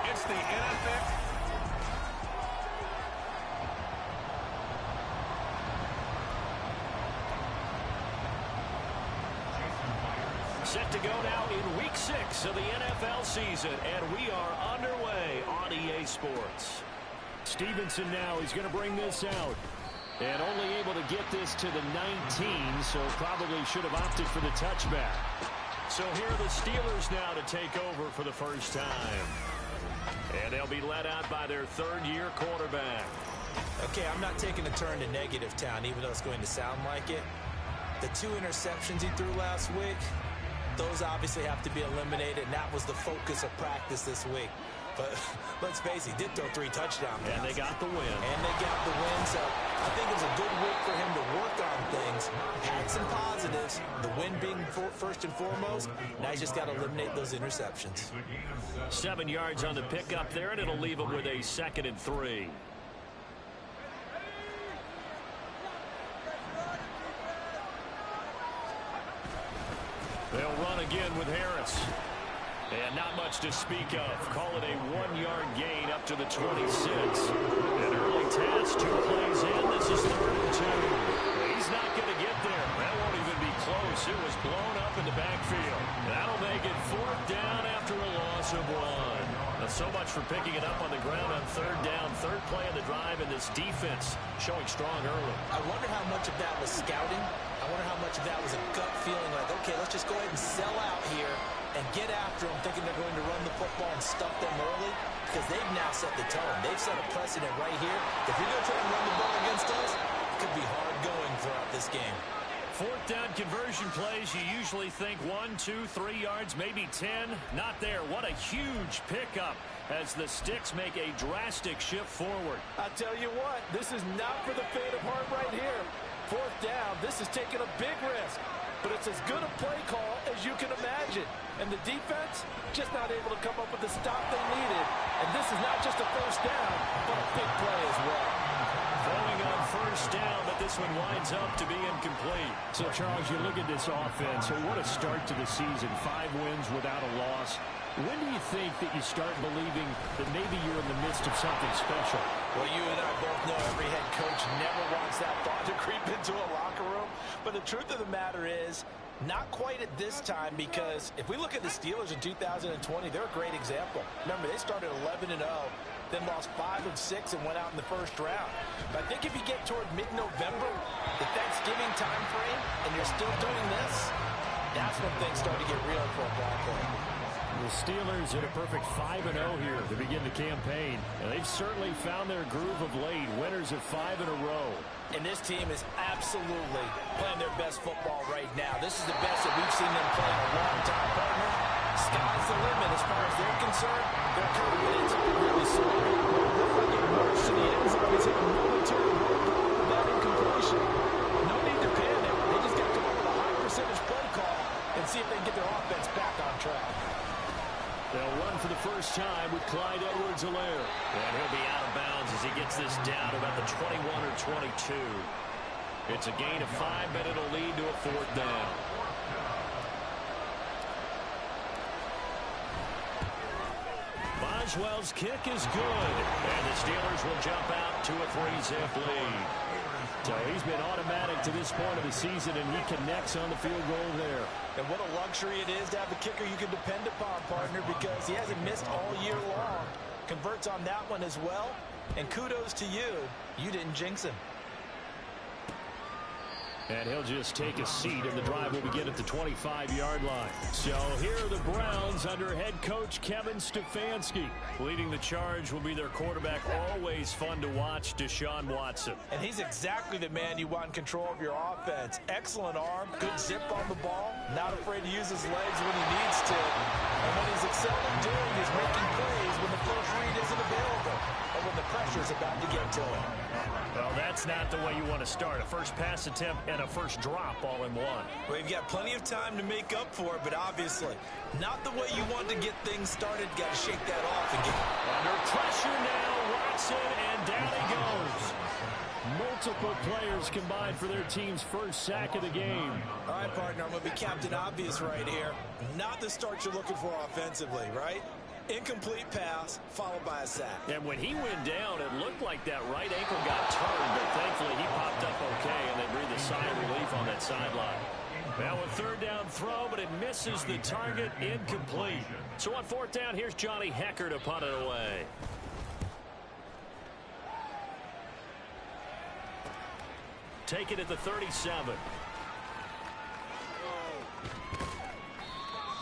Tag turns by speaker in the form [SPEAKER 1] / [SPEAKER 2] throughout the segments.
[SPEAKER 1] It's the NFL. Set to go now in Week 6 of the NFL season, and we are underway on EA Sports. Stevenson now, he's going to bring this out. And only able to get this to the 19, so probably should have opted for the touchback. So here are the Steelers now to take over for the first time. And they'll be led out by their third-year quarterback.
[SPEAKER 2] Okay, I'm not taking a turn to negative town, even though it's going to sound like it. The 2 interceptions he threw last week, those obviously have to be eliminated, and that was the focus of practice this week. But let's face it, he did throw 3 touchdowns.
[SPEAKER 1] And they got the win.
[SPEAKER 2] And they got the win, so I think it was a good week for him to work on things. Had some positives, the win being first and foremost. Now he's just got to eliminate those interceptions.
[SPEAKER 1] 7 yards on the pickup there, and it'll leave him with a 2nd and 3. They'll run again with Harris. And not much to speak of. Call it a 1-yard gain up to the 26. An early task, 2 plays in. This is 3rd and 2. He's not going to get there. That won't even be close. It was blown up in the backfield. That'll make it 4th down after a loss of 1. Now, so much for picking it up on the ground on 3rd down. 3rd play of the drive, and this defense showing strong early.
[SPEAKER 2] I wonder how much of that was scouting. I wonder how much of that was a gut feeling like, okay, let's just go ahead and sell out here and get after them, thinking they're going to run the football and stuff them early, because they've now set the tone. They've set a precedent right here. If you're going to try and run the ball against us, it could be hard going throughout this game.
[SPEAKER 1] 4th down conversion plays, you usually think 1, 2, 3 yards, maybe 10. Not there. What a huge pickup as the Sticks make a drastic shift forward.
[SPEAKER 3] I tell you what, this is not for the faint of heart right here. 4th down, this is taking a big risk. But it's as good a play call as you can imagine. And the defense just not able to come up with the stop they needed. And this is not just a 1st down, but a big play as well.
[SPEAKER 1] Throwing on 1st down, but this one winds up to be incomplete. So, Charles, you look at this offense, and what a start to the season. 5 wins without a loss. When do you think that you start believing that maybe you're in the midst of something special?
[SPEAKER 2] Well, you and I both know every head coach never wants that thought to creep into a locker room. But the truth of the matter is, not quite at this time, because if we look at the Steelers in 2020, they're a great example. Remember, they started 11-0, then lost 5 of 6 and went out in the 1st round. But I think if you get toward mid-November, the Thanksgiving time frame, and you're still doing this, that's when things start to get real for a ball player.
[SPEAKER 1] The Steelers in a perfect 5-0 here to begin the campaign. And they've certainly found their groove of late. Winners of 5 in a row.
[SPEAKER 2] And this team is absolutely playing their best football right now. This is the best that we've seen them play in a long time, partner. Sky's the limit as far as they're concerned. Their confidence really soaring. They're getting worse in the end zone. He's hit a momentary road goal with that incompletion. No need to panic. They just got to come up with a high percentage play call and see if they can get their offense back on track.
[SPEAKER 1] They'll run for the first time with Clyde Edwards-Helaire. And he'll be out of bounds as he gets this down to about the 21 or 22. It's a gain of 5, but it'll lead to a 4th down. Boswell's kick is good. And the Steelers will jump out to a 3-zip lead. So he's been automatic to this point of the season, and he connects on the field goal there.
[SPEAKER 2] And what a luxury it is to have a kicker you can depend upon, partner, because he hasn't missed all year long. Converts on that one as well. And kudos to you. You didn't jinx him.
[SPEAKER 1] And he'll just take a seat, and the drive will begin at the 25-yard line. So here are the Browns under head coach Kevin Stefanski. Leading the charge will be their quarterback, always fun to watch, Deshaun Watson.
[SPEAKER 2] And he's exactly the man you want in control of your offense. Excellent arm, good zip on the ball, not afraid to use his legs when he needs to. And what he's excelled in doing is making plays when the first read isn't available or when the pressure's about to get to him.
[SPEAKER 1] Well, that's That's not the way you want to start. A first pass attempt and a first drop all in one.
[SPEAKER 2] Well, you've got plenty of time to make up for it, but obviously not the way you want to get things started. Got to shake that off and get
[SPEAKER 1] under pressure now. Watson, and down he goes.
[SPEAKER 3] Multiple players combined for their team's first sack of the game.
[SPEAKER 2] All right, partner, I'm going to be Captain Obvious right here. Not the start you're looking for offensively, right? Incomplete pass, followed by a sack.
[SPEAKER 1] And when he went down, it looked like that right ankle got turned, but thankfully he popped up okay, and they breathed a sigh of relief on that sideline. Now a third down throw, but it misses the target, incomplete. So on fourth down, here's Johnny Hekker to punt it away. Take it at the 37.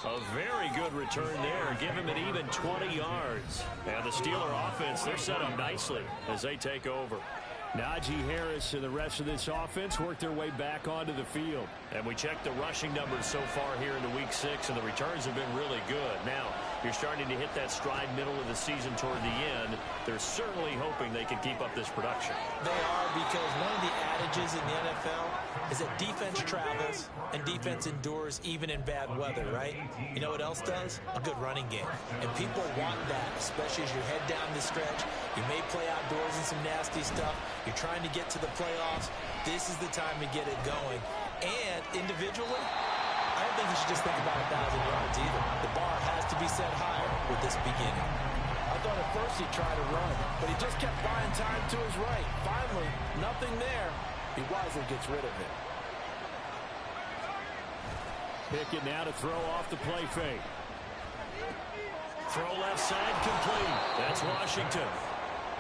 [SPEAKER 1] A very good return there. Give him an even 20 yards. And the Steeler offense, they're set up nicely as they take over.
[SPEAKER 3] Najee Harris and the rest of this offense work their way back onto the field.
[SPEAKER 1] And we checked the rushing numbers so far here into week 6, and the returns have been really good. Now, you're starting to hit that stride middle of the season toward the end. They're certainly hoping they can keep up this production.
[SPEAKER 2] They are, because one of the adages in the NFL is that defense travels and defense endures even in bad weather, right? You know what else does? A good running game. And people want that, especially as you head down the stretch. You may play outdoors in some nasty stuff. You're trying to get to the playoffs. This is the time to get it going. And individually, I don't think you should just think about 1,000 yards either. The bar has to be set higher with this beginning.
[SPEAKER 3] I thought at first he'd try to run, but he just kept buying time to his right. Finally, nothing there. He wisely gets rid of it. Pickett now to throw off the play fake.
[SPEAKER 1] Throw left side complete. That's Washington.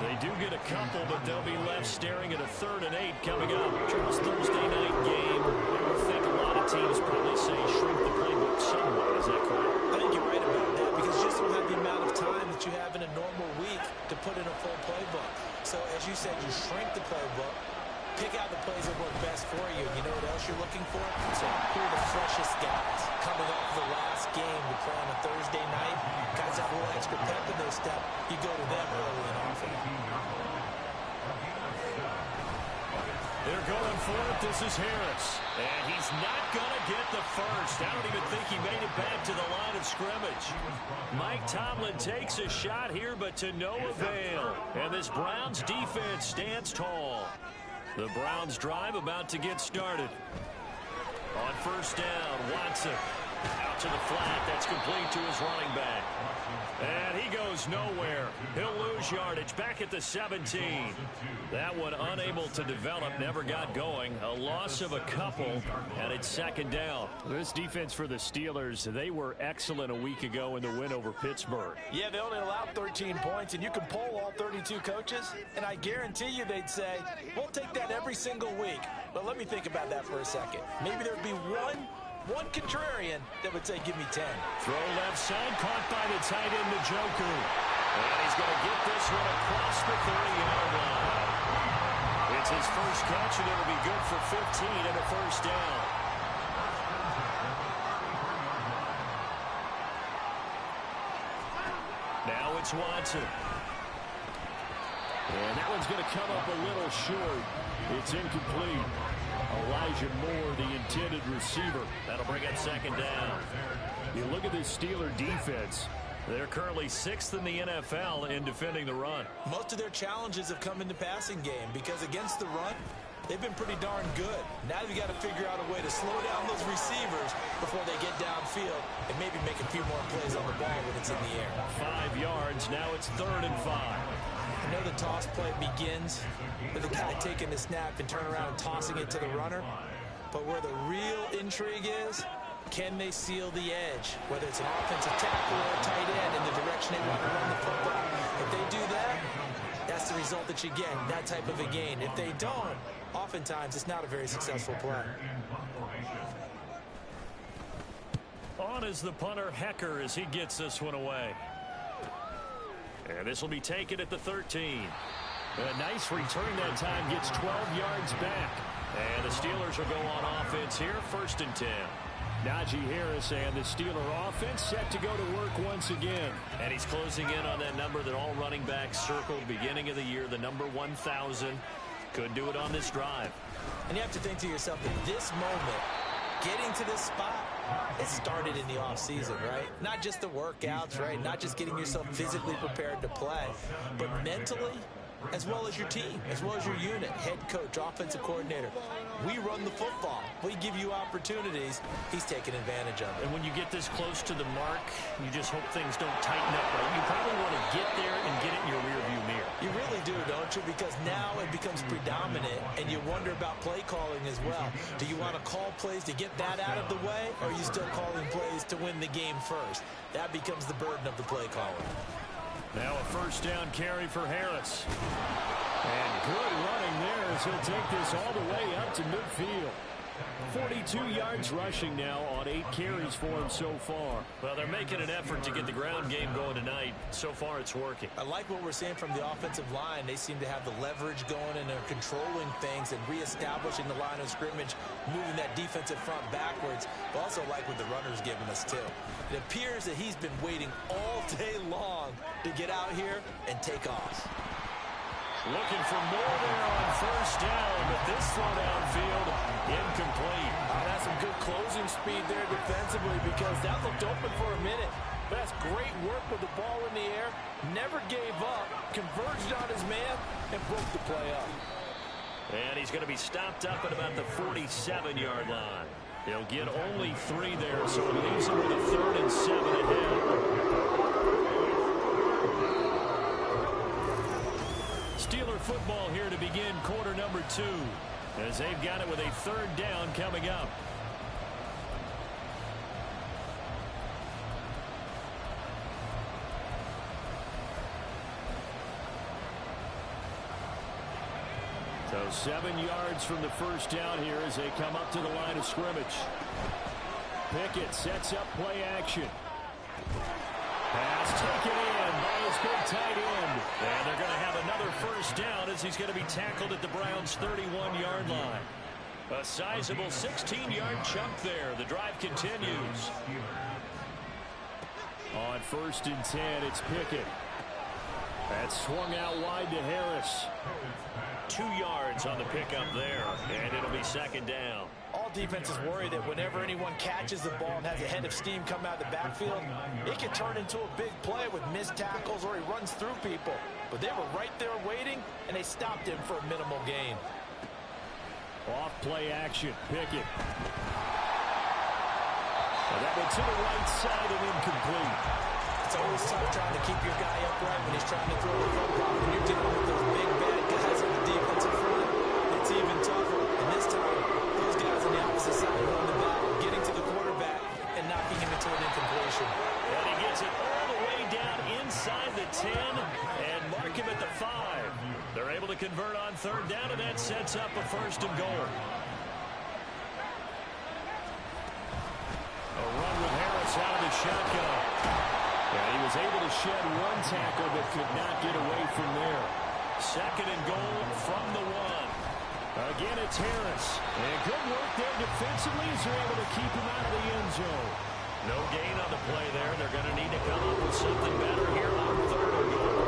[SPEAKER 1] They do get a couple, but they'll be left staring at a 3rd and 8 coming up. Charles, Thursday night game. I think a lot of teams probably say shrink the playbook somewhat. Is that correct?
[SPEAKER 2] I think you're right about that, because you just don't have the amount of time that you have in a normal week to put in a full playbook. So as you said, you shrink the playbook, pick out the plays that work best for you. You know what else you're looking for? So who are the freshest guys coming off the last game to play on a Thursday night? Guys have a little extra pep in their step. You go to them early and often.
[SPEAKER 1] They're going for it. This is Harris. And he's not going to get the first. I don't even think he made it back to the line of scrimmage. Mike Tomlin takes a shot here, but to no avail. And this Browns defense stands tall. The Browns drive about to get started. On first down, Watson out to the flat. That's complete to his running back. And he goes nowhere. He'll lose yardage back at the 17. That one unable to develop, never got going. A loss of a couple, and it's 2nd down.
[SPEAKER 3] This defense for the Steelers, they were excellent a week ago in the win over Pittsburgh.
[SPEAKER 2] Yeah, they only allowed 13 points, and you can poll all 32 coaches, and I guarantee you they'd say, we'll take that every single week. But let me think about that for a second. Maybe there'd be one contrarian that would say, give me 10.
[SPEAKER 1] Throw left side, caught by the tight end, Njoku. And he's going to get this one across the 30-yard line. It's his first catch, and it'll be good for 15 and a first down. Now it's Watson.
[SPEAKER 3] And that one's going to come up a little short. It's incomplete. Elijah Moore, the intended receiver.
[SPEAKER 1] That'll bring up 2nd down.
[SPEAKER 3] You look at this Steeler defense.
[SPEAKER 1] They're currently 6th in the NFL in defending the run.
[SPEAKER 2] Most of their challenges have come in the passing game, because against the run, they've been pretty darn good. Now they've got to figure out a way to slow down those receivers before they get downfield and maybe make a few more plays on the ball when it's in the air.
[SPEAKER 1] 5 yards. Now it's 3rd and 5.
[SPEAKER 2] I know the toss play begins with the guy taking the snap and turn around and tossing it to the runner. But where the real intrigue is, can they seal the edge? Whether it's an offensive tackle or a tight end in the direction they want to run the football. If they do that, that's the result that you get, that type of a gain. If they don't, oftentimes it's not a very successful play.
[SPEAKER 1] On is the punter, Hekker, as he gets this one away. And this will be taken at the 13.
[SPEAKER 3] A nice return that time, gets 12 yards back.
[SPEAKER 1] And the Steelers will go on offense here, 1st and 10.
[SPEAKER 3] Najee Harris and the Steeler offense set to go to work once again.
[SPEAKER 1] And he's closing in on that number that all running backs circled beginning of the year, the number 1,000. Could do it on this drive.
[SPEAKER 2] And you have to think to yourself that this moment, getting to this spot, it started in the offseason, right? Not just the workouts, right? Not just getting yourself physically prepared to play, but mentally, as well as your team, as well as your unit, head coach, offensive coordinator. We run the football. We give you opportunities. He's taking advantage of it.
[SPEAKER 1] And when you get this close to the mark, you just hope things don't tighten up, right? You probably want to get there and get it in your rearview mirror.
[SPEAKER 2] You really do, don't you? Because now it becomes predominant, and you wonder about play calling as well. Do you want to call plays to get that out of the way, or are you still calling plays to win the game first? That becomes the burden of the play caller.
[SPEAKER 1] Now a first down carry for Harris. And good running there as he'll take this all the way up to midfield. 42 yards rushing now on 8 carries for him so far. Well, they're making an effort to get the ground game going tonight. So far, it's working.
[SPEAKER 2] I like what we're seeing from the offensive line. They seem to have the leverage going, and they're controlling things and reestablishing the line of scrimmage, moving that defensive front backwards. But also like what the runner's giving us, too. It appears that he's been waiting all day long to get out here and take off.
[SPEAKER 1] Looking for more there on first down, but this throw downfield, incomplete.
[SPEAKER 3] That's some good closing speed there defensively, because that looked open for a minute. But that's great work with the ball in the air. Never gave up, converged on his man, and broke the play up.
[SPEAKER 1] And he's going to be stopped up at about the 47-yard line. He'll get only 3 there, so it leaves him with a 3rd and 7 ahead. Steeler football here to begin quarter number 2, as they've got it with a 3rd down coming up. So 7 yards from the first down here as they come up to the line of scrimmage. Pickett sets up play action. Pass taken in by his big tight end. And they're going to have another first down as he's going to be tackled at the Browns' 31-yard line. A sizable 16-yard chunk there. The drive continues. On 1st and 10, it's Pickett. That's swung out wide to Harris. 2 yards on the pickup there, and it'll be 2nd down.
[SPEAKER 2] All defenses worry that whenever anyone catches the ball and has a head of steam come out of the backfield, it can turn into a big play with missed tackles or he runs through people. But they were right there waiting, and they stopped him for a minimal gain.
[SPEAKER 1] Off play action, Pickett. And that went to the right side and incomplete.
[SPEAKER 2] It's always tough trying to keep your guy upright when he's trying to throw the football. When you're dealing with those big bad guys on the defensive front, it's even tougher. And this time, those guys on the opposite side are on the back, getting to the quarterback and knocking him into an incompletion.
[SPEAKER 1] And he gets it all the way down inside the 10 and mark him at the 5. They're able to convert on 3rd down, and that sets up a 1st and goal. A run with Harris out of the shotgun. And he was able to shed 1 tackle but could not get away from there. 2nd and goal from the 1. Again, it's Harris. And good work there defensively as they're able to keep him out of the end zone. No gain on the play there. They're going to need to come up with something better here on 3rd and goal.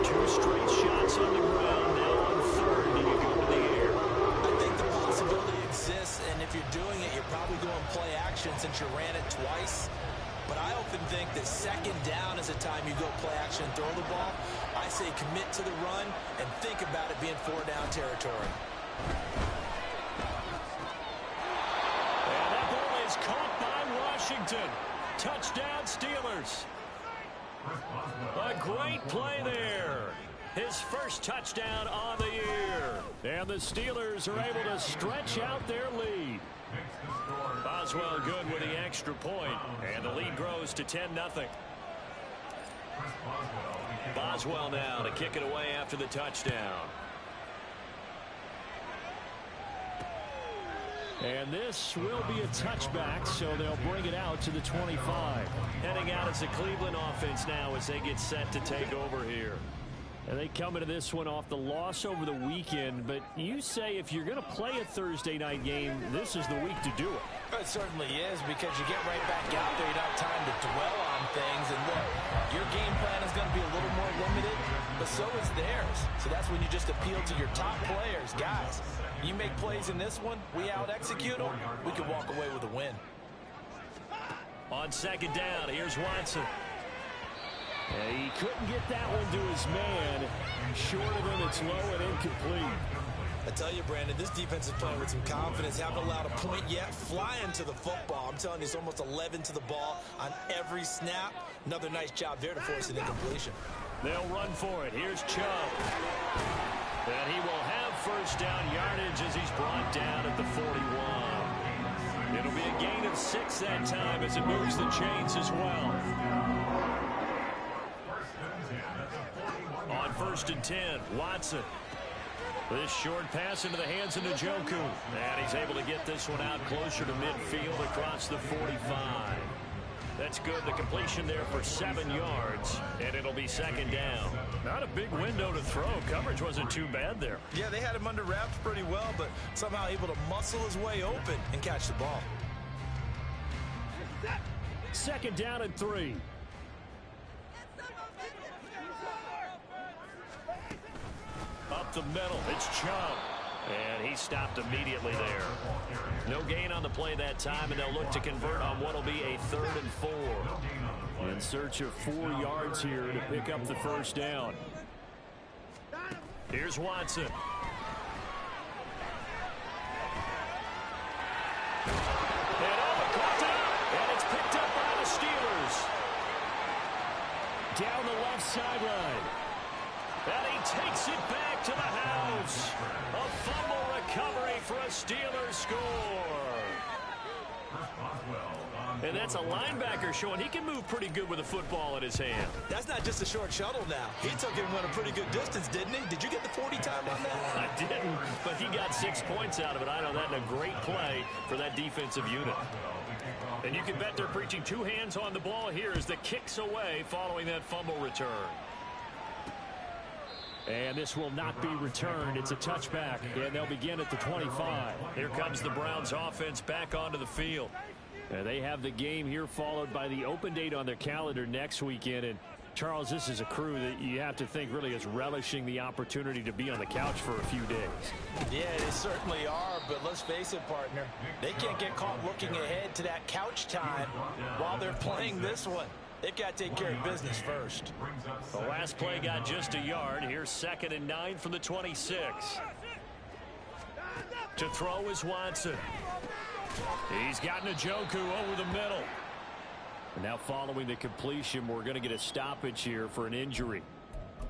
[SPEAKER 1] 2 straight shots on the ground. Now on 3rd, do you go to the air?
[SPEAKER 2] I think the possibility exists, and if you're doing it, you're probably going play action since you ran it twice. But I often think that 2nd down is a time you go play action and throw the ball. I say commit to the run and think about it being 4-down territory.
[SPEAKER 1] And that ball is caught by Washington. Touchdown, Steelers. A great play there. His first touchdown on the year. And the Steelers are able to stretch out their lead. Boswell good with the extra point, and the lead grows to 10-0. Boswell now to kick it away after the touchdown. And this will be a touchback, so they'll bring it out to the 25. Heading out as the Cleveland offense now as they get set to take over here. And they come into this one off the loss over the weekend, but you say if you're going to play a Thursday night game, this is the week to do it.
[SPEAKER 2] It certainly is, because you get right back out there. You don't have time to dwell on things. And look, your game plan is going to be a little more limited, but but so is theirs. So that's when you just appeal to your top players. Guys, you make plays in this one, we out-execute them, we can walk away with a win.
[SPEAKER 1] On second down, here's Watson. And he couldn't get that one to his man. Short of him, it's low and incomplete.
[SPEAKER 2] I tell you, Brandon, this defense is playing with some confidence. Haven't allowed a point yet. Flying to the football. I'm telling you, it's almost 11 to the ball on every snap. Another nice job there to force an incompletion.
[SPEAKER 1] They'll run for it. Here's Chubb. And he will have first down yardage as he's brought down at the 41. It'll be a gain of 6 that time as it moves the chains as well. On 1st and 10, Watson. This short pass into the hands of Njoku. And he's able to get this one out closer to midfield across the 45. That's good. The completion there for 7 yards. And it'll be second down. Not a big window to throw. Coverage wasn't too bad there.
[SPEAKER 2] Yeah, they had him under wraps pretty well, but somehow able to muscle his way open and catch the ball.
[SPEAKER 1] Second down and 3. Up the middle, it's Chubb. And he stopped immediately there. No gain on the play that time, and they'll look to convert on what will be a 3rd and 4. In search of 4 yards here to pick up the first down. Here's Watson. And it's picked up by the Steelers. Down the left sideline. And he takes it back to the house. A fumble recovery for a Steelers score. And that's a linebacker showing he can move pretty good with a football in his hand.
[SPEAKER 2] That's not just a short shuttle now. He took him a pretty good distance, didn't he? Did you get the 40 time on that?
[SPEAKER 1] I didn't, but he got 6 points out of it. I know that in a great play for that defensive unit. And you can bet they're preaching 2 hands on the ball here as the kicks away following that fumble return. And this will not be returned. It's a touchback, and they'll begin at the 25. Here comes the Browns offense back onto the field. And they have the game here followed by the open date on their calendar next weekend. And Charles, this is a crew that you have to think really is relishing the opportunity to be on the couch for a few days.
[SPEAKER 2] Yeah, they certainly are, but let's face it, partner. They can't get caught looking ahead to that couch time while they're playing this one. They've got to take care of business first.
[SPEAKER 1] The last play got just a yard. Here's 2nd and 9 from the 26. To throw is Watson. He's got Njoku over the middle. And now following the completion, we're going to get a stoppage here for an injury.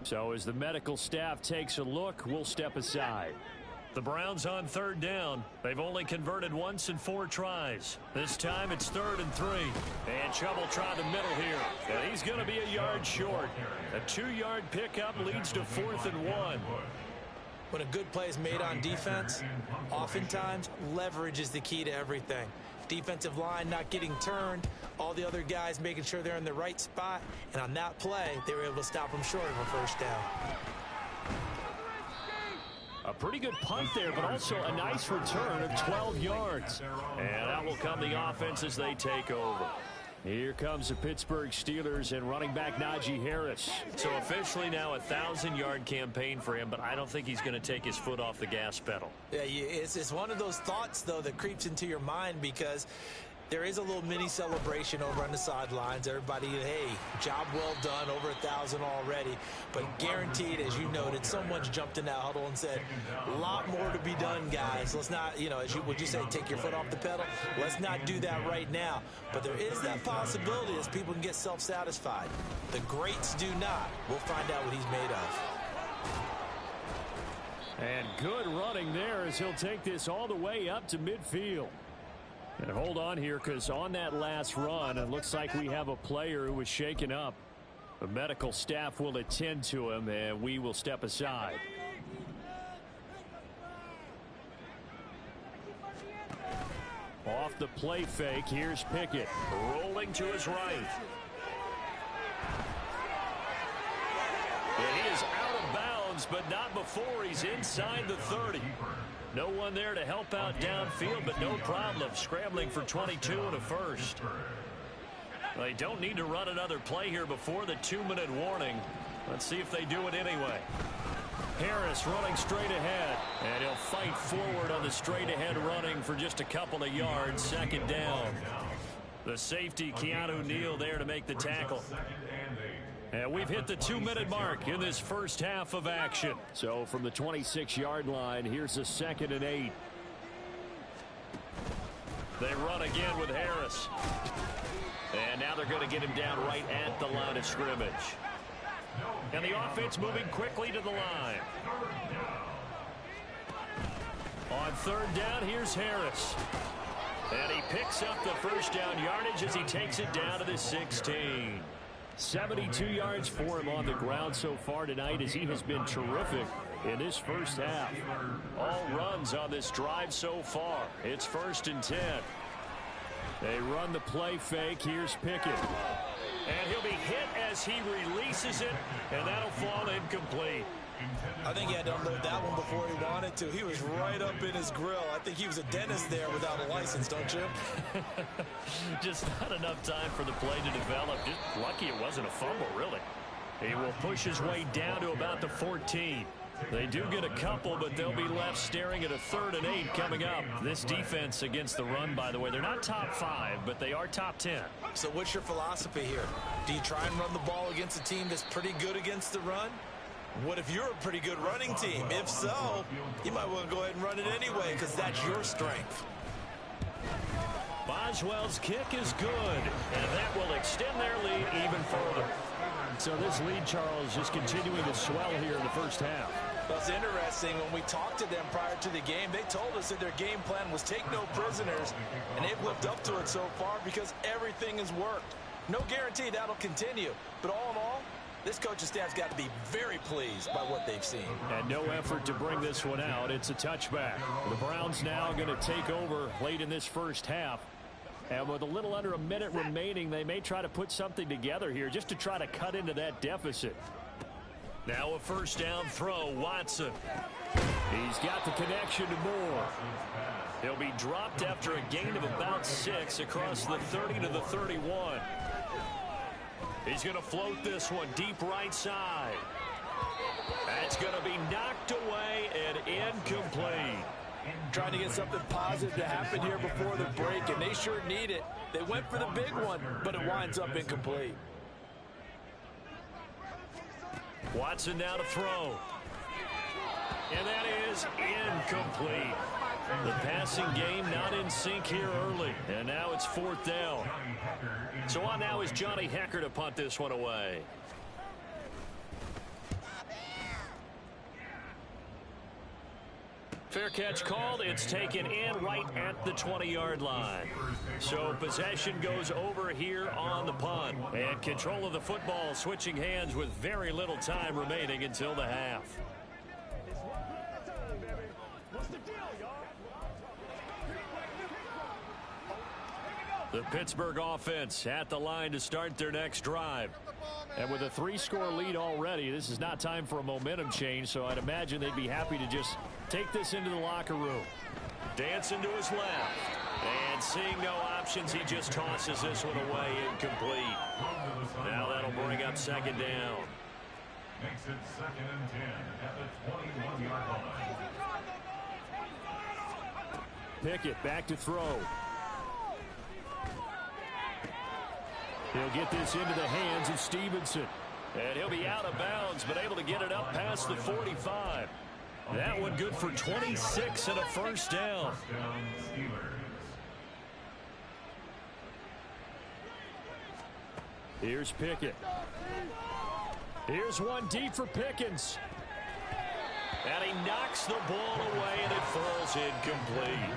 [SPEAKER 1] So as the medical staff takes a look, we'll step aside. The Browns on 3rd down. They've only converted once in 4 tries. This time it's 3rd and 3. And Chubb will try the middle here. And he's going to be a yard short. A 2-yard pickup leads to 4th and 1.
[SPEAKER 2] When a good play is made on defense, oftentimes leverage is the key to everything. Defensive line not getting turned, all the other guys making sure they're in the right spot, and on that play, they were able to stop them short of a first down.
[SPEAKER 1] A pretty good punt there, but also a nice return of 12 yards. And that will come the offense as they take over. Here comes the Pittsburgh Steelers and running back Najee Harris. So officially now a 1,000-yard campaign for him, but I don't think he's going to take his foot off the gas pedal.
[SPEAKER 2] Yeah, it's one of those thoughts, though, that creeps into your mind because there is a little mini celebration over on the sidelines. Everybody, hey, job well done, over 1,000 already. But guaranteed, as you noted, someone's jumped in that huddle and said, a lot more to be done, guys. Let's not, would you say, take your foot off the pedal? Let's not do that right now. But there is that possibility as people can get self-satisfied. The greats do not. We'll find out what he's made of.
[SPEAKER 1] And good running there as he'll take this all the way up to midfield. And hold on here, because on that last run, it looks like we have a player who was shaken up. The medical staff will attend to him, and we will step aside. Off the play fake, here's Pickett. Rolling to his right. And he is out of bounds, but not before he's inside the 30. No one there to help out downfield, but no problem. Scrambling for 22 and a first. They don't need to run another play here before the 2-minute warning. Let's see if they do it anyway. Harris running straight ahead, and he'll fight forward on the straight ahead running for just a couple of yards. Second down. The safety, Keanu Neal, there to make the tackle. And we've hit the 2-minute mark in this first half of action. So from the 26-yard line, here's a 2nd and 8. They run again with Harris. And now they're going to get him down right at the line of scrimmage. And the offense moving quickly to the line. On 3rd down, here's Harris. And he picks up the first down yardage as he takes it down to the 16. 72 yards for him on the ground so far tonight as he has been terrific in this first half. All runs on this drive so far. It's 1st and 10. They run the play fake. Here's Pickett. And he'll be hit as he releases it, and that'll fall incomplete.
[SPEAKER 2] I think he had to unload that one before he wanted to. He was right up in his grill. I think he was a dentist there without a license, don't you?
[SPEAKER 1] Just not enough time for the play to develop. Just lucky it wasn't a fumble, really. He will push his way down to about the 14. They do get a couple, but they'll be left staring at a 3rd and 8 coming up. This defense against the run, by the way, they're not top 5, but they are top 10.
[SPEAKER 2] So what's your philosophy here? Do you try and run the ball against a team that's pretty good against the run? What if you're a pretty good running team? If so, you might want to go ahead and run it anyway because that's your strength.
[SPEAKER 1] Boswell's kick is good, and that will extend their lead even further. So this lead, Charles, just continuing to swell here in the first half.
[SPEAKER 2] Well, it's interesting. When we talked to them prior to the game, they told us that their game plan was take no prisoners, and they've lived up to it so far because everything has worked. No guarantee that'll continue, but all in all, this coaching staff's got to be very pleased by what they've seen.
[SPEAKER 1] And no effort to bring this one out. It's a touchback. The Browns now going to take over late in this first half. And with a little under a minute remaining, they may try to put something together here just to try to cut into that deficit. Now a first down throw, Watson. He's got the connection to Moore. He'll be dropped after a gain of about 6 across the 30 to the 31. He's going to float this one deep right side. That's going to be knocked away and incomplete.
[SPEAKER 3] Trying to get something positive to happen here before the break, and they sure need it. They went for the big one, but it winds up incomplete.
[SPEAKER 1] Watson now to throw. And that is incomplete. The passing game not in sync here early. And now it's 4th down. So on now is Johnny Hecker to punt this one away. Fair catch called. It's taken in right at the 20-yard line. So possession goes over here on the punt. And control of the football switching hands with very little time remaining until the half. The Pittsburgh offense at the line to start their next drive. And with a 3-score lead already, this is not time for a momentum change, so I'd imagine they'd be happy to just take this into the locker room. Dancing to his left. And seeing no options, he just tosses this one away incomplete. Now that'll bring up 2nd down.
[SPEAKER 4] Makes it 2nd and 10 at the 21-yard line.
[SPEAKER 1] Pickett back to throw. He'll get this into the hands of Stevenson. And he'll be out of bounds, but able to get it up past the 45. That one good for 26 and a first down. Here's Pickett. Here's one deep for Pickens. And he knocks the ball away, and it falls incomplete.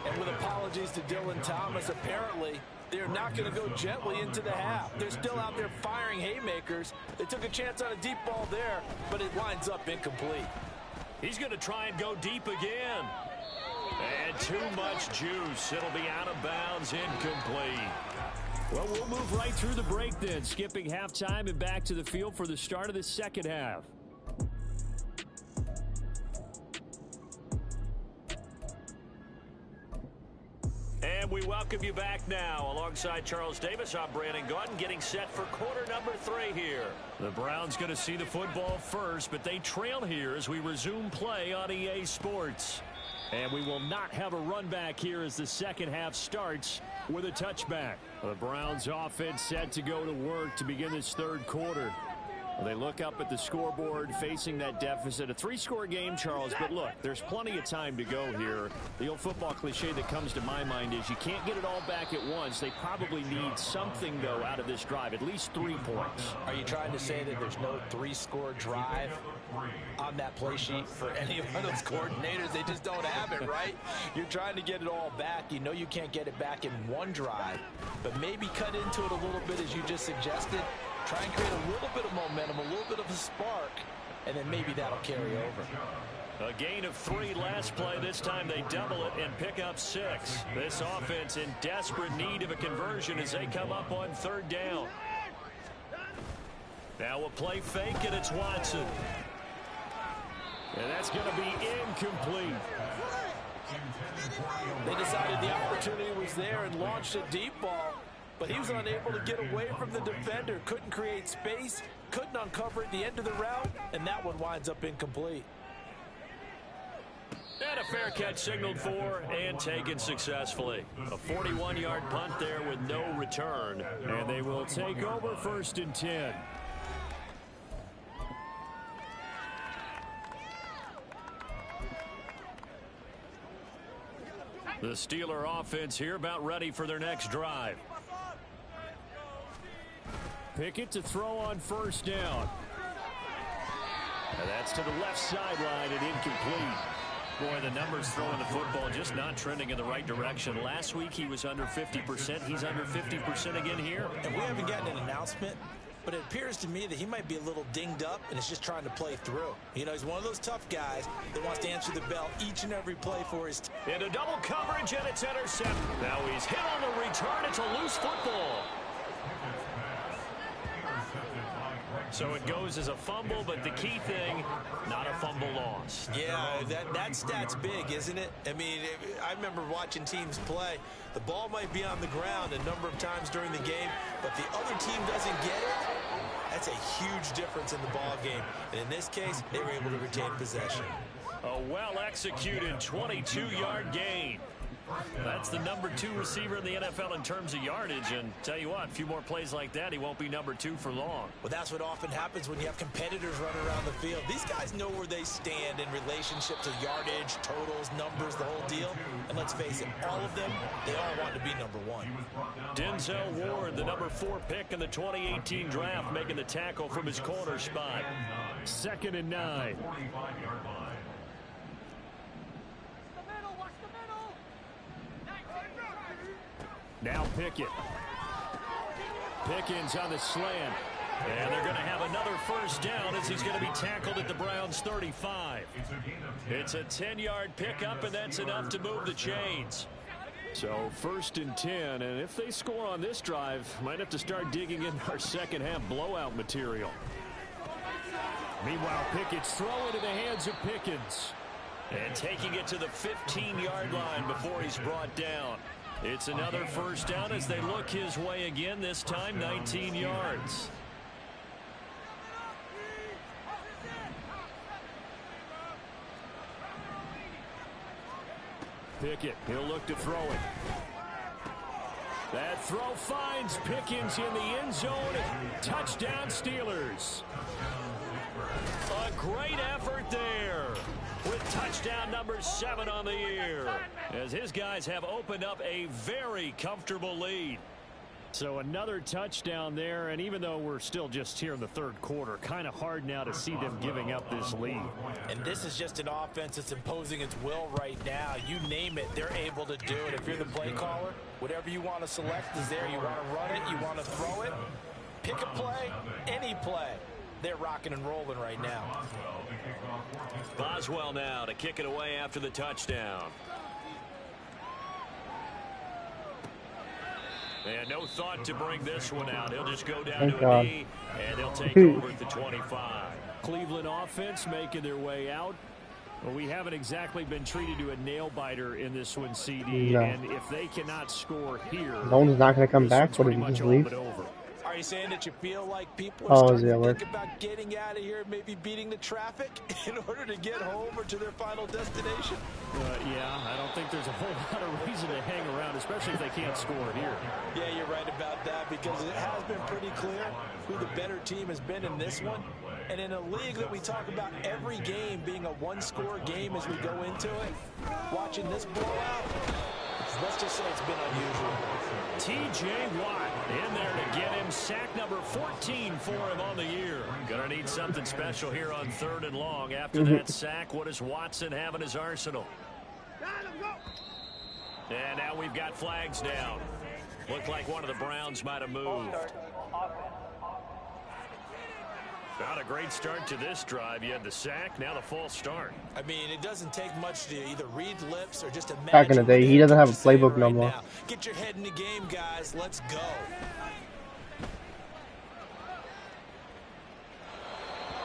[SPEAKER 3] And with apologies to Dylan Thomas, apparently they're not going to go gently into the half. They're still out there firing haymakers. They took a chance on a deep ball there, but it winds up incomplete.
[SPEAKER 1] He's going to try and go deep again. And too much juice. It'll be out of bounds, incomplete. Well, we'll move right through the break then, skipping halftime and back to the field for the start of the second half. And we welcome you back now. Alongside Charles Davis, I'm Brandon Gaudin, getting set for quarter number 3 here. The Browns going to see the football first, but they trail here as we resume play on EA Sports. And we will not have a run back here as the second half starts with a touchback. The Browns offense set to go to work to begin this third quarter. They look up at the scoreboard facing that deficit. A 3-score game, Charles, but look, there's plenty of time to go here. The old football cliche that comes to my mind is you can't get it all back at once. They probably need something, though, out of this drive, at least 3 points.
[SPEAKER 2] Are you trying to say that there's no 3-score drive on that play sheet for any one of those coordinators? They just don't have it, right? You're trying to get it all back. You know you can't get it back in one drive, but maybe cut into it a little bit as you just suggested. Try and create a little bit of momentum, a little bit of a spark, and then maybe that'll carry over.
[SPEAKER 1] A gain of 3 last play. This time they double it and pick up 6. This offense in desperate need of a conversion as they come up on 3rd down. Now a play fake, and it's Watson. And that's going to be incomplete.
[SPEAKER 3] They decided the opportunity was there and launched a deep ball, but he was unable to get away from the defender. Couldn't create space, couldn't uncover at the end of the route, and that one winds up incomplete.
[SPEAKER 1] And a fair catch signaled for and taken successfully. A 41-yard punt there with no return. And they will take over 1st and 10. The Steeler offense here about ready for their next drive. Pickett to throw on 1st down. And that's to the left sideline and incomplete. Boy, the numbers throwing the football just not trending in the right direction. Last week he was under 50%. He's under 50% again here.
[SPEAKER 2] And we haven't gotten an announcement, but it appears to me that he might be a little dinged up and is just trying to play through. You know, he's one of those tough guys that wants to answer the bell each and every play for his team.
[SPEAKER 1] Into double coverage, and it's intercepted. Now he's hit on the return. It's a loose football. So it goes as a fumble, but the key thing, not a fumble loss.
[SPEAKER 2] Yeah, that stat's big, isn't it? I mean, I remember watching teams play. The ball might be on the ground a number of times during the game, but the other team doesn't get it. That's a huge difference in the ball game. And in this case, they were able to retain possession.
[SPEAKER 1] A well-executed 22-yard gain. That's the number 2 receiver in the NFL in terms of yardage, and tell you what, a few more plays like that, he won't be number 2 for long.
[SPEAKER 2] Well, that's what often happens when you have competitors running around the field. These guys know where they stand in relationship to yardage, totals, numbers, the whole deal. And let's face it, all of them, they all want to be number 1.
[SPEAKER 1] Denzel Ward, the number 4 pick in the 2018 draft, making the tackle from his corner spot. 2nd and 9. Now Pickett. Pickens on the slant. And they're going to have another 1st down as he's going to be tackled at the Browns' 35. It's a 10-yard pickup, and that's enough to move the chains. So 1st and 10, and if they score on this drive, might have to start digging in our second half blowout material. Meanwhile, Pickett's throw into the hands of Pickens. And taking it to the 15-yard line before he's brought down. It's another 1st down as they look his way again, this time 19 yards. Pickett, he'll look to throw it. That throw finds Pickens in the end zone. Touchdown Steelers. A great effort there with touchdown number 7 on the year, as his guys have opened up a very comfortable lead. So another touchdown there, and even though we're still just here in the 3rd quarter, kind of hard now to see them giving up this lead.
[SPEAKER 2] And this is just an offense that's imposing its will right now. You name it, they're able to do it. If you're the play caller, whatever you want to select is there. You want to run it, you want to throw it, pick a play, any play. They're rocking and rolling right now.
[SPEAKER 1] Boswell now to kick it away after the touchdown. And no thought to bring this one out. He'll just go down to a knee, and he'll take over at the 25. Cleveland offense making their way out. Well, we haven't exactly been treated to a nail-biter in this one, CD, and if they cannot score here...
[SPEAKER 5] Nolan's not going to come back? What, did he just leave?
[SPEAKER 2] Are you saying that you feel like people are starting to think about getting out of here, maybe beating the traffic in order to get home or to their final destination?
[SPEAKER 1] Yeah, I don't think there's a whole lot of reason to hang around, especially if they can't score here.
[SPEAKER 2] Yeah, you're right about that, because it has been pretty clear who the better team has been in this one. And in a league that we talk about every game being a one-score game as we go into it, watching this blowout, let's just say it's been unusual.
[SPEAKER 1] T.J. Watt in there to get him sack number 14 for him on the year. Gonna need something special here on 3rd and long. After that sack, what does Watson have in his arsenal? And now we've got flags down. Looked like one of the Browns might have moved. Not a great start to this drive. You had the sack, now the false start.
[SPEAKER 2] I mean, it doesn't take much to either read lips or just imagine.
[SPEAKER 5] Back in the day, he doesn't have a playbook no more.
[SPEAKER 2] Get your head in the game, guys. Let's go.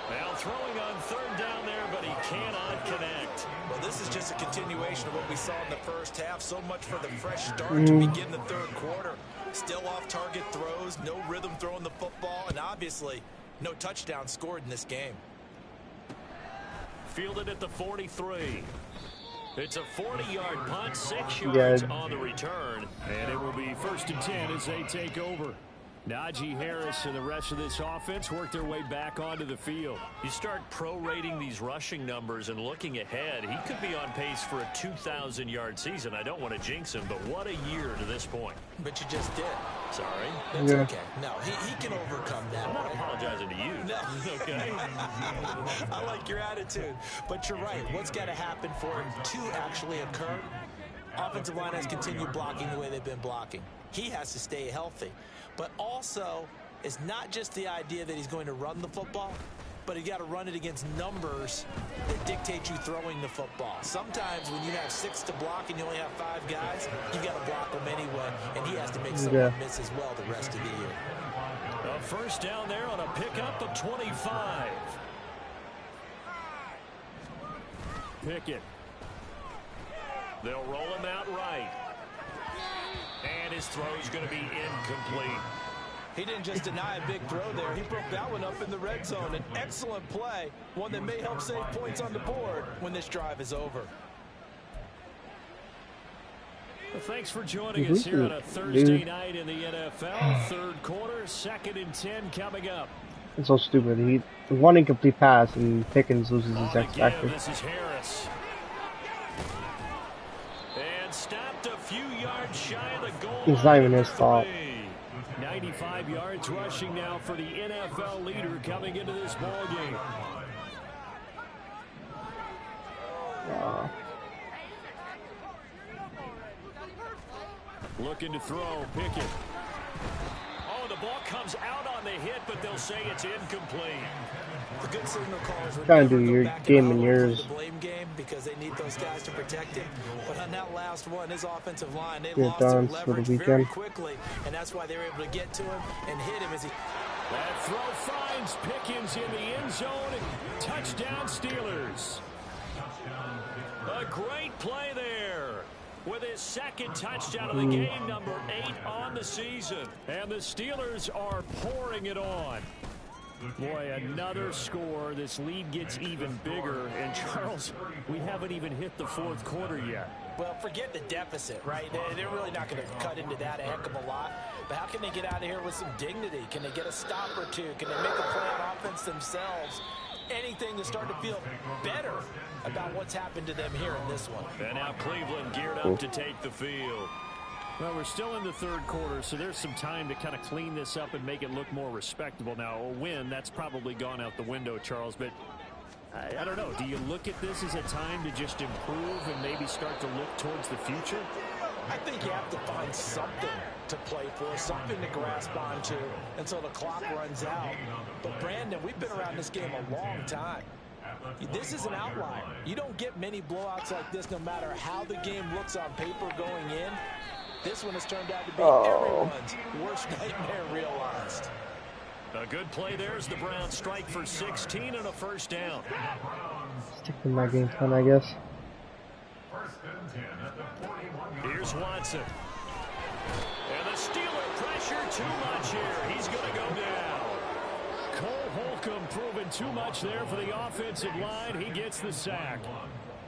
[SPEAKER 1] Well, throwing on 3rd down there, but he cannot connect.
[SPEAKER 2] Well, this is just a continuation of what we saw in the first half. So much for the fresh start to begin the 3rd quarter. Still off target throws, no rhythm throwing the football, and obviously no touchdown scored in this game.
[SPEAKER 1] Fielded at the 43. It's a 40-yard punt, 6 yards on the return. And it will be 1st and 10 as they take over. Najee Harris and the rest of this offense work their way back onto the field. You start prorating these rushing numbers and looking ahead, he could be on pace for a 2,000-yard season. I don't want to jinx him, but what a year to this point.
[SPEAKER 2] But you just did.
[SPEAKER 1] Sorry.
[SPEAKER 2] That's okay. No, he can overcome that.
[SPEAKER 1] I'm not apologizing to you.
[SPEAKER 2] No.
[SPEAKER 1] Okay.
[SPEAKER 2] I like your attitude. But you're right. What's got to happen for it to actually occur? Offensive line has continued blocking the way they've been blocking. He has to stay healthy. But also, it's not just the idea that he's going to run the football, but you got to run it against numbers that dictate you throwing the football. Sometimes when you have 6 to block and you only have 5 guys, you got to block them anyway, and he has to make someone miss as well the rest of the year.
[SPEAKER 1] A 1st down there on a pickup of 25. Pickett. They'll roll him out right. And his throw's going to be incomplete.
[SPEAKER 3] He didn't just deny a big throw there. He broke that one up in the red zone. An excellent play, one that may help save points on the board when this drive is over.
[SPEAKER 1] Well, thanks for joining us here on a Thursday night in the NFL. 3rd quarter, 2nd and 10 coming up.
[SPEAKER 5] It's so stupid. He one incomplete pass and Pickens loses his X factor.
[SPEAKER 1] This is Harris. And stopped a few yards shy of the goal.
[SPEAKER 5] It's not even his fault.
[SPEAKER 1] 95 yards rushing now for the NFL leader coming into this ball game. Looking to throw, Pickett. Oh, the ball comes out on the hit, but they'll say it's incomplete.
[SPEAKER 2] The good signal callers
[SPEAKER 5] trying to do your game in yours.
[SPEAKER 2] The blame game because they need those guys to protect him. But on that last one, his offensive line, they lost their leverage very quickly, and that's why they were able to get to him and hit him as he.
[SPEAKER 1] That throw finds Pickens in the end zone. Touchdown Steelers. A great play there. With his 2nd touchdown of the game, number 8 on the season. And the Steelers are pouring it on. Boy, another score. This lead gets even bigger. And, Charles, we haven't even hit the 4th quarter yet.
[SPEAKER 2] Well, forget the deficit, right? They're really not going to cut into that a heck of a lot. But how can they get out of here with some dignity? Can they get a stop or two? Can they make a play on offense themselves? Anything to start to feel better about what's happened to them here in this one.
[SPEAKER 1] And now Cleveland geared up to take the field. Well, we're still in the 3rd quarter, so there's some time to kind of clean this up and make it look more respectable. Now, a win, that's probably gone out the window, Charles, but I don't know. Do you look at this as a time to just improve and maybe start to look towards the future?
[SPEAKER 2] I think you have to find something to play for, something to grasp onto until the clock runs out. But, Brandon, we've been around this game a long time. This is an outlier. You don't get many blowouts like this no matter how the game looks on paper going in. This one has turned out to be everyone's worst nightmare realized.
[SPEAKER 1] A good play there as the Browns strike for 16 and a first down.
[SPEAKER 5] Stick to my game plan, I guess.
[SPEAKER 1] Here's Watson. And the Steeler pressure too much here. He's going to go down. Cole Holcomb proving too much there for the offensive line. He gets the sack.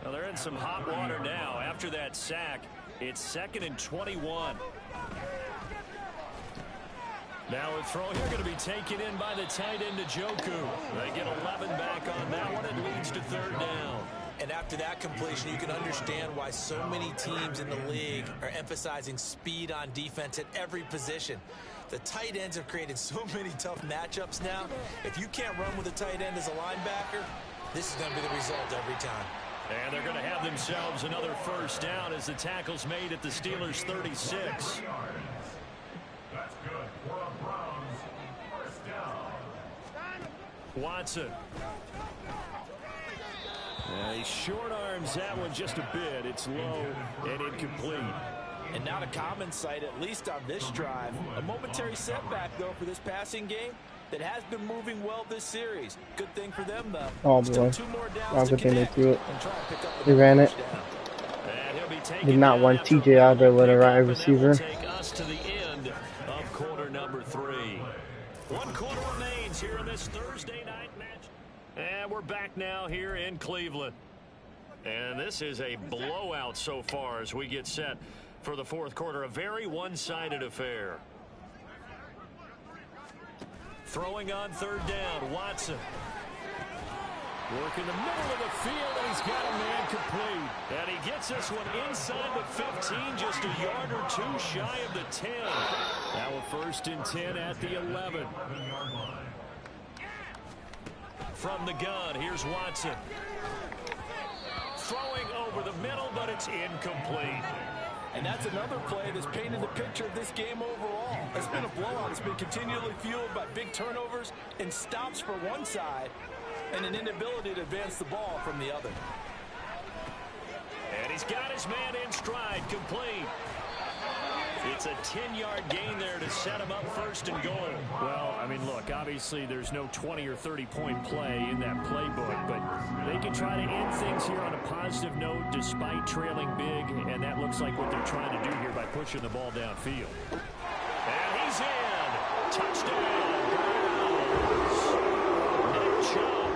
[SPEAKER 1] Well, they're in some hot water now. After that sack, it's 2nd and 21. Now a throw here going to be taken in by the tight end Njoku. They get 11 back on that one. It leads to 3rd down.
[SPEAKER 2] And after that completion, you can understand why so many teams in the league are emphasizing speed on defense at every position. The tight ends have created so many tough matchups now. If you can't run with a tight end as a linebacker, this is going to be the result every time.
[SPEAKER 1] And they're going to have themselves another first down as the tackle's made at the Steelers' 36.
[SPEAKER 4] That's good for a Browns first down.
[SPEAKER 1] Watson. He short arms that one just a bit. It's low and incomplete.
[SPEAKER 2] And not a common sight, at least on this drive. A momentary setback, though, for this passing game that has been moving well this series. Good thing for them, though.
[SPEAKER 5] Oh, boy. Good thing they threw it. They ran it. Did not want TJ out there with a right receiver.
[SPEAKER 1] Take us to the end of quarter number 3. 1 quarter remains here in this Thursday night match. And we're back now here in Cleveland. And this is a blowout so far as we get set for the 4th quarter. A very one-sided affair. Throwing on 3rd down, Watson. Working the middle of the field, and he's got a man complete. And he gets this one inside the 15, just a yard or 2 shy of the 10. Now a 1st and 10 at the 11. From the gun, here's Watson. Throwing over the middle, but it's incomplete.
[SPEAKER 3] And that's another play that's painted the picture of this game overall. It's been a blowout. It's been continually fueled by big turnovers and stops for one side and an inability to advance the ball from the other.
[SPEAKER 1] And he's got his man in stride, complete. It's a 10-yard gain there to set him up 1st and goal. Well, I mean, look, obviously there's no 20 or 30-point play in that playbook, but they can try to end things here on a positive note despite trailing big, and that looks like what they're trying to do here by pushing the ball downfield. And he's in. Touchdown, Browns. Nick Chubb,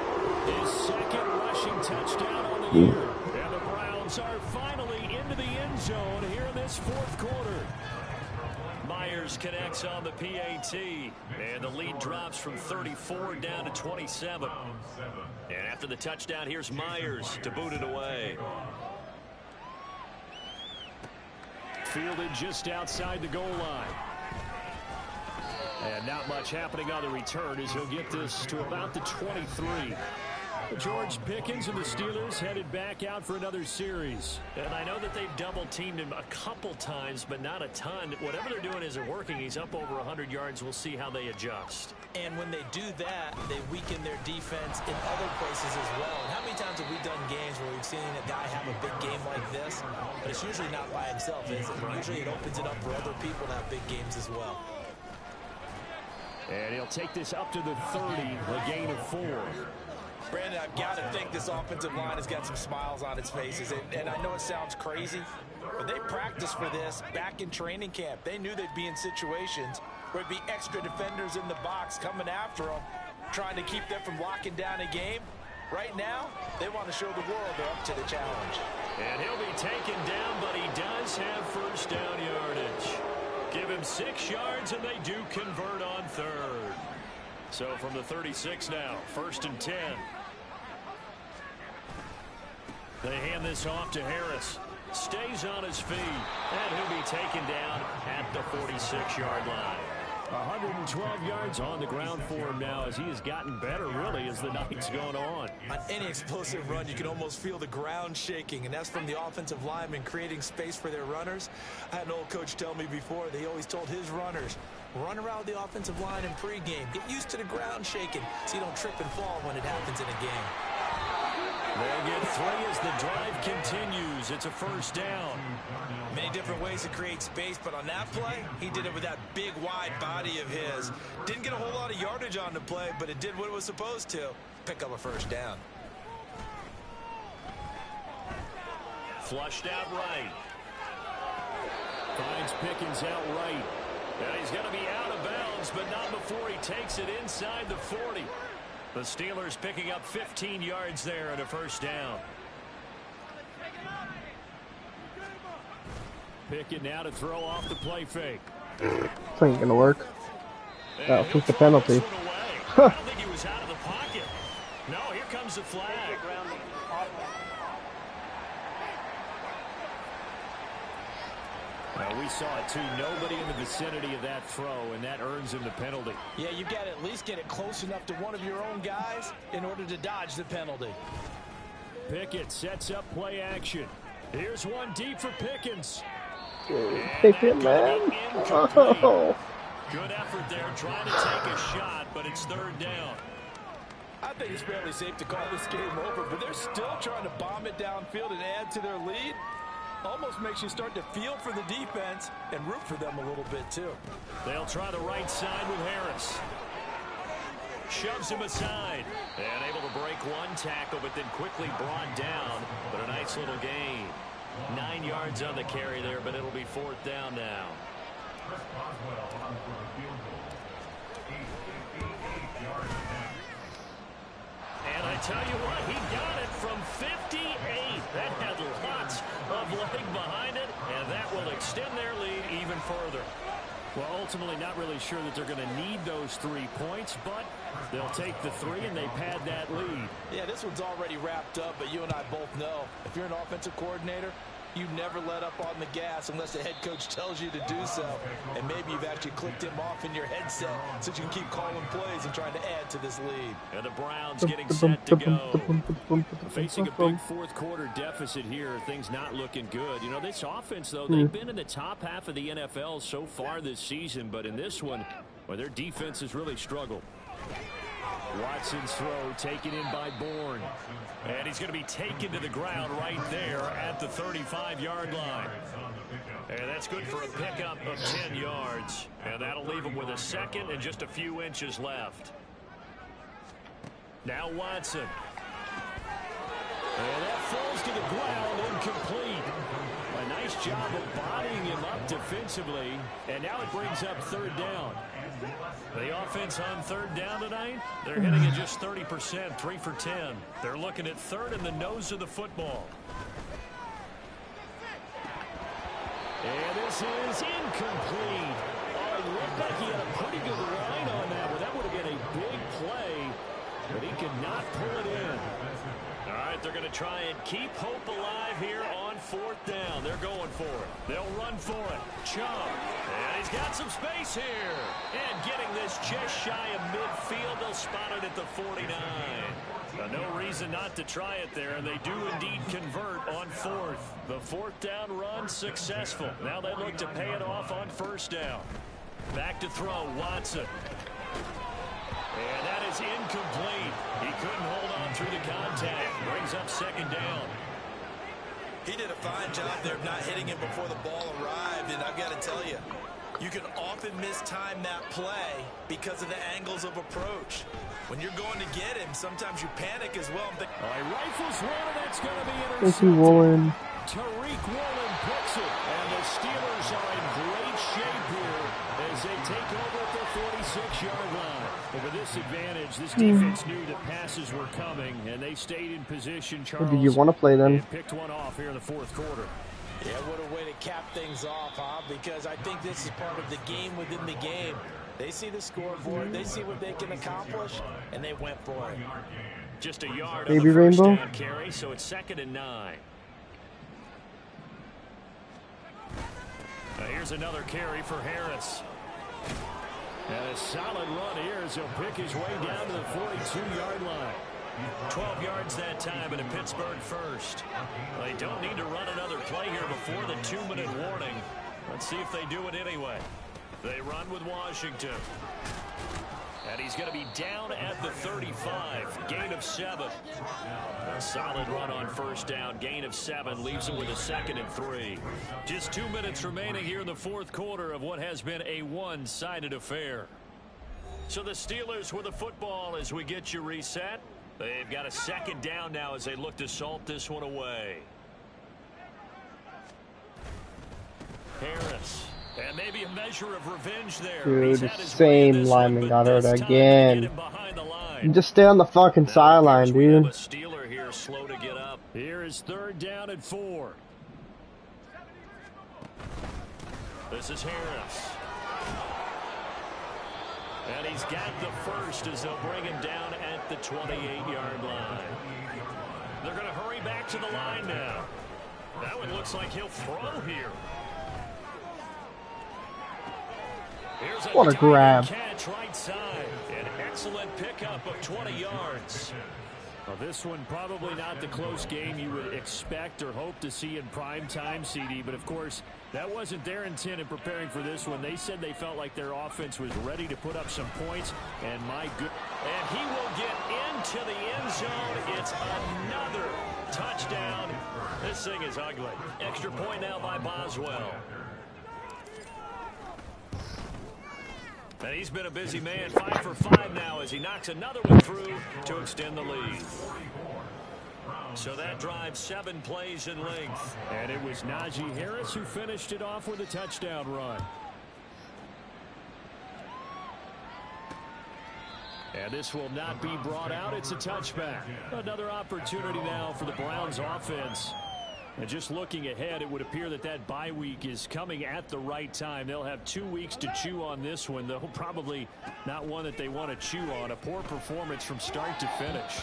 [SPEAKER 1] his 2nd rushing touchdown on the year. And the Browns are finally into the end zone here in this 4th quarter. Myers connects on the PAT, and the lead drops from 34 down to 27. And after the touchdown, here's Myers to boot it away. Fielded just outside the goal line. And not much happening on the return as he'll get this to about the 23. George Pickens and the Steelers headed back out for another series. And I know that they've double-teamed him a couple times, but not a ton. Whatever they're doing isn't working. He's up over 100 yards. We'll see how they adjust.
[SPEAKER 2] And when they do that, they weaken their defense in other places as well. And how many times have we done games where we've seen a guy have a big game like this? But it's usually not by himself, is it? Usually it opens it up for other people to have big games as well.
[SPEAKER 1] And he'll take this up to the 30, a gain of 4.
[SPEAKER 2] Brandon, I've got to think this offensive line has got some smiles on its faces. And I know it sounds crazy, but they practiced for this back in training camp. They knew they'd be in situations where there'd be extra defenders in the box coming after them, trying to keep them from locking down a game. Right now, they want to show the world they're up to the challenge.
[SPEAKER 1] And he'll be taken down, but he does have 1st down yardage. Give him 6 yards, and they do convert on 3rd. So from the 36 now, 1st and 10. They hand this off to Harris. Stays on his feet, and he'll be taken down at the 46-yard line. 112 yards on the ground for him now as he has gotten better, really, as the night's gone on.
[SPEAKER 2] On any explosive run, you can almost feel the ground shaking, and that's from the offensive linemen creating space for their runners. I had an old coach tell me before, they always told his runners, run around the offensive line in pregame. Get used to the ground shaking so you don't trip and fall when it happens in a game.
[SPEAKER 1] They'll get 3 as the drive continues. It's a first down.
[SPEAKER 2] Many different ways to create space, but on that play, he did it with that big, wide body of his. Didn't get a whole lot of yardage on the play, but it did what it was supposed to. Pick up a first down.
[SPEAKER 1] Flushed out right. Finds Pickens out right. And he's going to be out of bounds, but not before he takes it inside the 40. The Steelers picking up 15 yards there and a first down. Pickett now to throw off the play fake.
[SPEAKER 5] This ain't gonna work. Oh, took the penalty.
[SPEAKER 1] I don't think he was out of the pocket. No, here comes the flag. We saw it too. Nobody in the vicinity of that throw, and that earns him the penalty.
[SPEAKER 2] Yeah, you've got to at least get it close enough to one of your own guys in order to dodge the penalty.
[SPEAKER 1] Pickett sets up play action. Here's one deep for Pickens.
[SPEAKER 5] Pickett, man. Oh.
[SPEAKER 1] Good effort there, trying to take a shot, but it's third down.
[SPEAKER 3] I think it's fairly safe to call this game over, but they're still trying to bomb it downfield and add to their lead. Almost makes you start to feel for the defense and root for them a little bit, too.
[SPEAKER 1] They'll try the right side with Harris. Shoves him aside. And able to break one tackle, but then quickly brought down. But a nice little gain. 9 yards on the carry there, but it'll be fourth down now. And I tell you what, he got it from 58. That had lots of leg behind it, and that will extend their lead even further. Well, ultimately not really sure that they're going to need those 3 points, but they'll take the 3 and they pad that lead.
[SPEAKER 3] Yeah, this one's already wrapped up, but you and I both know if you're an offensive coordinator, you never let up on the gas unless the head coach tells you to do so. And maybe you've actually clicked him off in your headset so you can keep calling plays and trying to add to this lead.
[SPEAKER 1] And the Browns getting set to go. Facing a big fourth quarter deficit here. Things not looking good. You know, this offense, though, they've been in the top half of the NFL so far this season. But in this one, well, their defense has really struggled. Watson's throw taken in by Bourne. And he's going to be taken to the ground right there at the 35-yard line. And that's good for a pickup of 10 yards. And that'll leave him with a second and just a few inches left. Now Watson. And that falls to the ground, incomplete. A nice job of bodying him up defensively. And now it brings up third down. The offense on third down tonight, they're hitting at just 30%, 3 for 10. They're looking at third in the nose of the football. And this is incomplete. Oh, it looked like he had a pretty good line on that one. That would have been a big play, but he could not pull it in. All right, they're going to try and keep hope alive here on fourth down. They're going for it. They'll run for it. Chubb. And he's got some space here. And getting this just shy of midfield. They'll spot it at the 49. No reason not to try it there, and they do indeed convert on fourth. The fourth down run successful. Now they look to pay it off on first down. Back to throw, Watson. And that is incomplete. He couldn't hold on through the contact. Brings up second down.
[SPEAKER 2] He did a fine job there of not hitting him before the ball arrived, and I've got to tell you, you can often mistime that play because of the angles of approach. When you're going to get him, sometimes you panic as well.
[SPEAKER 1] He rifles one, and that's going to be
[SPEAKER 5] intercepted.
[SPEAKER 1] Tariq Woolen picks it, and the Steelers are in great shape here as they take over at the 46-yard line. And with this advantage, this defense knew that passes were coming, and they stayed in position, Charles.
[SPEAKER 5] Do you want to play them?
[SPEAKER 1] And picked one off here in the fourth quarter.
[SPEAKER 2] Yeah, what a way to cap things off, huh? Because I think this is part of the game within the game. They see the scoreboard, they see what they can accomplish, and they went for it.
[SPEAKER 1] Just a yard
[SPEAKER 5] Baby
[SPEAKER 1] on the first
[SPEAKER 5] Rainbow
[SPEAKER 1] down carry, so it's 2nd and 9. Now here's another carry for Harris. And a solid run here as he'll pick his way down to the 42-yard line. 12 yards that time, and a Pittsburgh first. They don't need to run another play here before the 2-minute warning. Let's see if they do it anyway. They run with Washington. And he's going to be down at the 35. Gain of 7. A solid run on first down. Gain of 7 leaves him with a 2nd and 3. Just 2 minutes remaining here in the fourth quarter of what has been a one-sided affair. So the Steelers with the football as we get you reset. They've got a 2nd down now as they look to salt this one away. Harris. And maybe a measure of revenge there.
[SPEAKER 5] Dude, the same lineman got hurt again. Just stay on the fucking sideline, dude.
[SPEAKER 1] Steeler here slow to get up. Here is 3rd down and 4. This is Harris. And he's got the first as they'll bring him down at the 28-yard line. They're going to hurry back to the line now. That one looks like he'll throw here.
[SPEAKER 5] What a grab.
[SPEAKER 1] Catch right side. An excellent pickup of 20 yards. Well, this one probably not the close game you would expect or hope to see in prime time, CD. But, of course, that wasn't their intent in preparing for this one. They said they felt like their offense was ready to put up some points. And my good. And he will get into the end zone. It's another touchdown. This thing is ugly. Extra point now by Boswell. And he's been a busy man, 5 for 5 now as he knocks another one through to extend the lead. So that drives 7 plays in length. And it was Najee Harris who finished it off with a touchdown run. And this will not be brought out. It's a touchback. Another opportunity now for the Browns offense. And just looking ahead, it would appear that that bye week is coming at the right time. They'll have 2 weeks to chew on this one, though probably not one that they want to chew on. A poor performance from start to finish.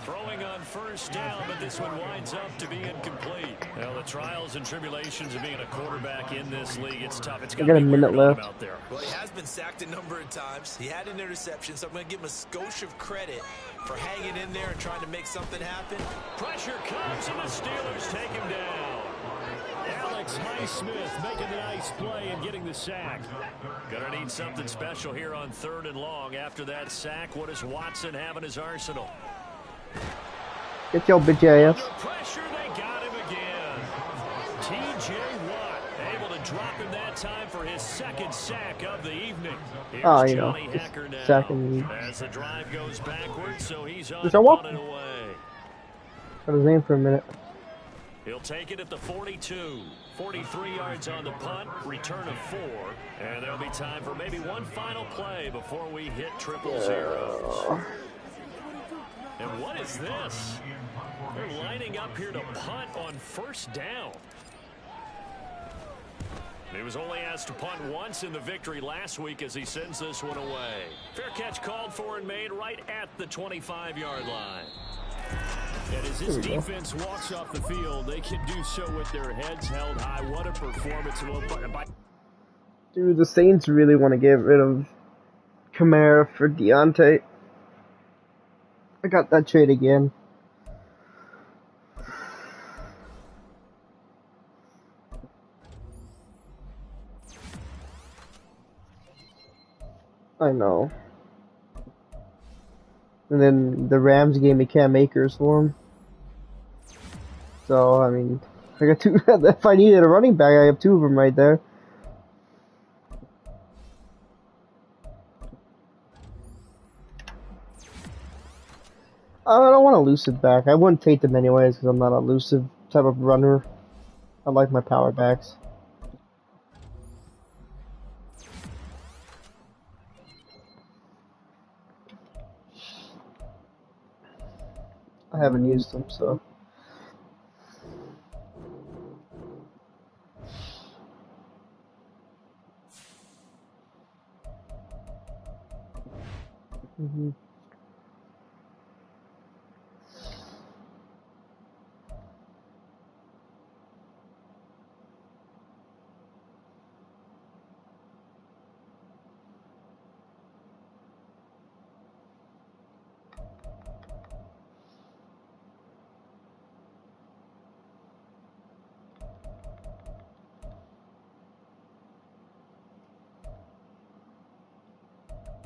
[SPEAKER 1] Throwing on first down, but this one winds up to be incomplete. Well, the trials and tribulations of being a quarterback in this league, it's tough. It's got
[SPEAKER 5] a minute left
[SPEAKER 1] out there.
[SPEAKER 2] Well, he has been sacked a number of times. He had an interception, so I'm going to give him a skosh of credit for hanging in there and trying to make something happen.
[SPEAKER 1] Pressure comes, and the Steelers take him down. Alex Highsmith making the nice play and getting the sack. Gonna need something special here on 3rd and long. After that sack, what does Watson have in his arsenal?
[SPEAKER 5] Get your bitch ass.
[SPEAKER 1] Under pressure, they got him again. T.J. Watt able to drop him that time for his 2nd sack of the evening. Here's Johnny Hacker now.
[SPEAKER 5] Second.
[SPEAKER 1] As the drive goes backwards, so he's on and away.
[SPEAKER 5] Got his name for a minute.
[SPEAKER 1] He'll take it at the 42. 43 yards on the punt, return of 4. And there'll be time for maybe one final play before we hit 000. And what is this? They're lining up here to punt on first down. He was only asked to punt once in the victory last week as he sends this one away. Fair catch called for and made right at the 25-yard line. And as this defense walks off the field, they can do so with their heads held high. What a performance.
[SPEAKER 5] Dude, the Saints really want to get rid of Kamara for Deontay. I got that trade again. I know. And then the Rams gave me Cam Akers for him. So, I mean, I got 2. If I needed a running back, I have 2 of them right there. I don't want to elusive back. I wouldn't take them anyways because I'm not a elusive type of runner. I like my power backs. I haven't used them, so.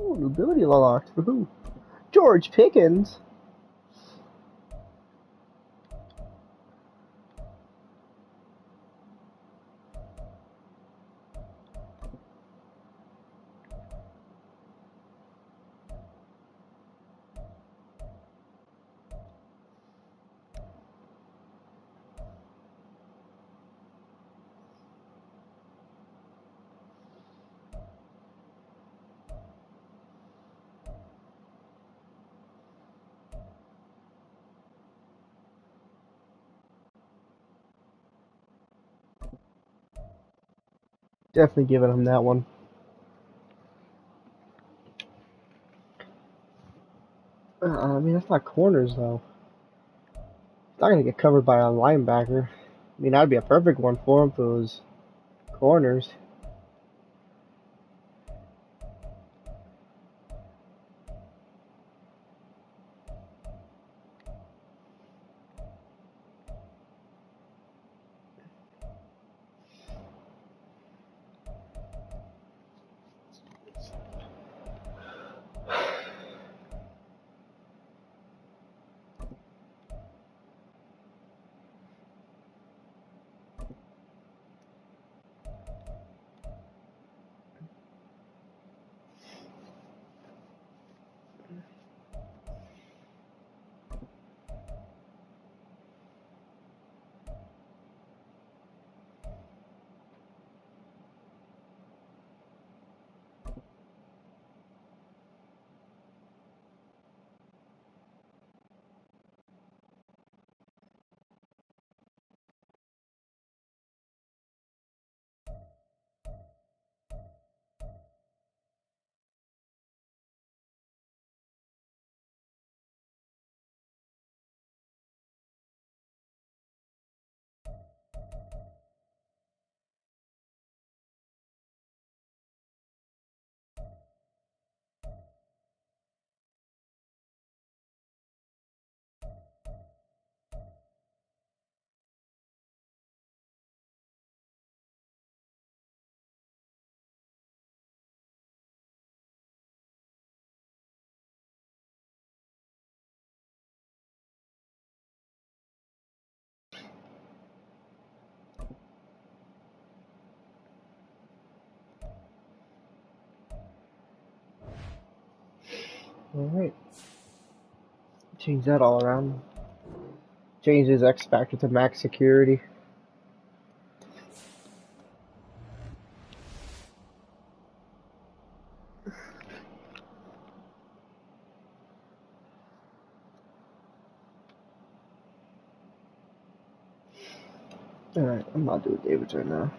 [SPEAKER 5] Ooh, new ability unlocked. For who? George Pickens. Definitely giving him that one. I mean, that's not corners, though. It's not going to get covered by a linebacker. I mean, that'd be a perfect one for him if it was corners. Alright. Change that all around. Change his X Factor to max security. Alright, I'm not doing David's right now.